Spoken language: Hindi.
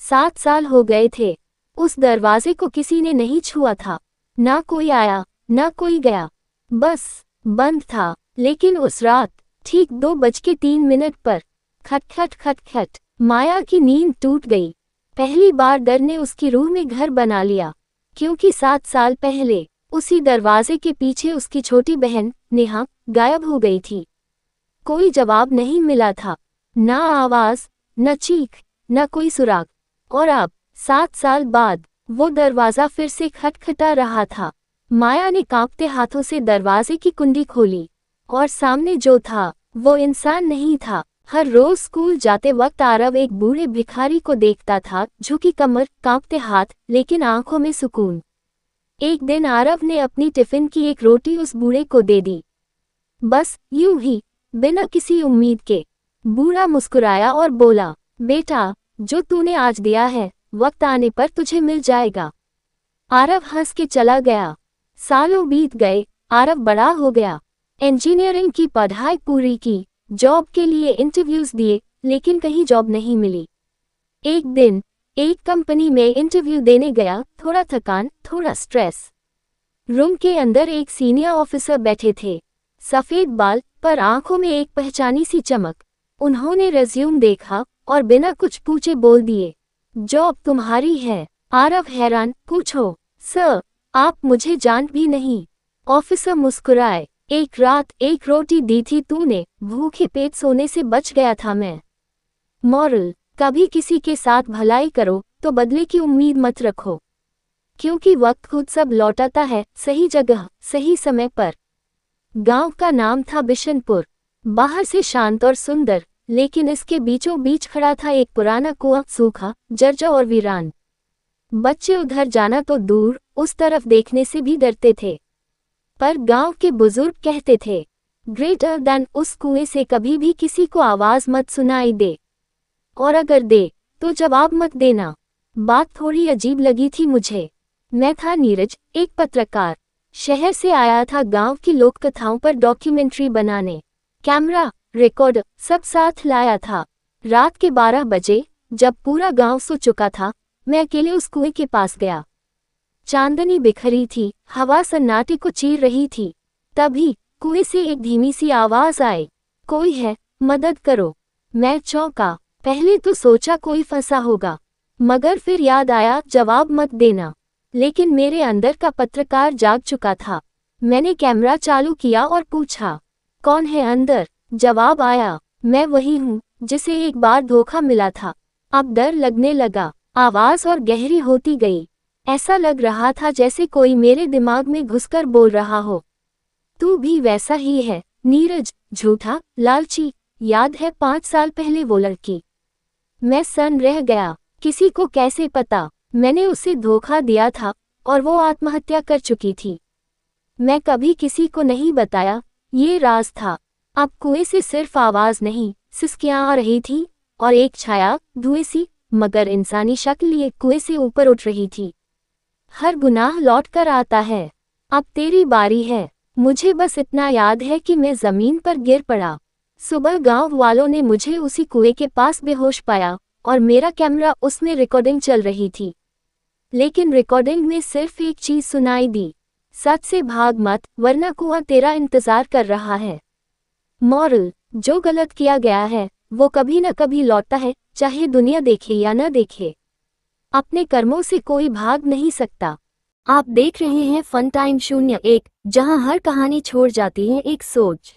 7 साल हो गए थे। उस दरवाजे को किसी ने नहीं छुआ था। ना कोई आया, ना कोई गया। बस बंद था। लेकिन उस रात ठीक 2:03 पर खट खट खट खट, माया की नींद टूट गई। पहली बार डर ने उसकी रूह में घर बना लिया, क्योंकि 7 साल पहले उसी दरवाजे के पीछे उसकी छोटी बहन नेहा गायब हो गई थी। कोई जवाब नहीं मिला था, ना आवाज, न चीख, न कोई सुराग। और अब 7 साल बाद वो दरवाजा फिर से खटखटा रहा था। माया ने कांपते हाथों से दरवाजे की कुंडी खोली, और सामने जो था वो इंसान नहीं था। हर रोज स्कूल जाते वक्त आरव एक बूढ़े भिखारी को देखता था, झुकी कमर, कांपते हाथ, लेकिन आंखों में सुकून। एक दिन आरव ने अपनी टिफिन की एक रोटी उस बूढ़े को दे दी, बस यूं ही, बिना किसी उम्मीद के। बूढ़ा मुस्कुराया और बोला, बेटा, जो तूने आज दिया है, वक्त आने पर तुझे मिल जाएगा। आरव हंस के चला गया। सालों बीत गए, आरव बड़ा हो गया। इंजीनियरिंग की पढ़ाई पूरी की, जॉब के लिए इंटरव्यूज दिए, लेकिन कहीं जॉब नहीं मिली। एक दिन एक कंपनी में इंटरव्यू देने गया, थोड़ा थकान, थोड़ा स्ट्रेस। रूम के अंदर एक सीनियर ऑफिसर बैठे थे, सफेद बाल, पर आंखों में एक पहचानी सी चमक। उन्होंने रिज्यूम देखा और बिना कुछ पूछे बोल दिए, जॉब तुम्हारी है। आरव हैरान, पूछो सर, आप मुझे जान भी नहीं। ऑफिसर मुस्कुराए, एक रात एक रोटी दी थी तूने, भूखे पेट सोने से बच गया था मैं। मॉरल, कभी किसी के साथ भलाई करो तो बदले की उम्मीद मत रखो, क्योंकि वक्त खुद सब लौटाता है, सही जगह, सही समय पर। गांव का नाम था बिशनपुर। बाहर से शांत और सुंदर, लेकिन इसके बीचों बीच खड़ा था एक पुराना कुआं, सूखा, जर्जर और वीरान। बच्चे उधर जाना तो दूर, उस तरफ देखने से भी डरते थे। पर गांव के बुजुर्ग कहते थे, ग्रेटर देन उस कुएं से कभी भी किसी को आवाज मत सुनाई दे, और अगर दे तो जवाब मत देना। बात थोड़ी अजीब लगी थी मुझे। मैं था नीरज, एक पत्रकार। शहर से आया था गांव की लोक कथाओं पर डॉक्यूमेंट्री बनाने। कैमरा, रिकॉर्डर सब साथ लाया था। रात के 12 बजे, जब पूरा गांव सो चुका था, मैं अकेले उस कुएं के पास गया। चांदनी बिखरी थी, हवा सन्नाटे को चीर रही थी। तभी कुएं से एक धीमी सी आवाज आई, कोई है, मदद करो। मैं चौंका। पहले तो सोचा कोई फंसा होगा, मगर फिर याद आया, जवाब मत देना। लेकिन मेरे अंदर का पत्रकार जाग चुका था। मैंने कैमरा चालू किया और पूछा, कौन है अंदर? जवाब आया, मैं वही हूँ जिसे एक बार धोखा मिला था। अब डर लगने लगा। आवाज और गहरी होती गई। ऐसा लग रहा था जैसे कोई मेरे दिमाग में घुसकर बोल रहा हो, तू भी वैसा ही है नीरज, झूठा, लालची। याद है 5 साल पहले वो लड़की? मैं सन्न रह गया। किसी को कैसे पता? मैंने उसे धोखा दिया था और वो आत्महत्या कर चुकी थी। मैं कभी किसी को नहीं बताया, ये राज था। अब कुएं से सिर्फ आवाज नहीं, सिसकियां आ रही थी, और एक छाया, धुएं सी, मगर इंसानी शक्ल लिए कुएं से ऊपर उठ रही थी। हर गुनाह लौट कर आता है। अब तेरी बारी है। मुझे बस इतना याद है कि मैं जमीन पर गिर पड़ा। सुबह गांव वालों ने मुझे उसी कुएं के पास बेहोश पाया, और मेरा कैमरा उसमें रिकॉर्डिंग चल रही थी। लेकिन रिकॉर्डिंग में सिर्फ एक चीज सुनाई दी, सच से भाग मत, वरना कुआं तेरा इंतजार कर रहा है। मॉरल, जो गलत किया गया है वो कभी न कभी लौटता है, चाहे दुनिया देखे या न देखे। अपने कर्मों से कोई भाग नहीं सकता। आप देख रहे हैं फन टाइम 01, जहां हर कहानी छोड़ जाती है एक सोच।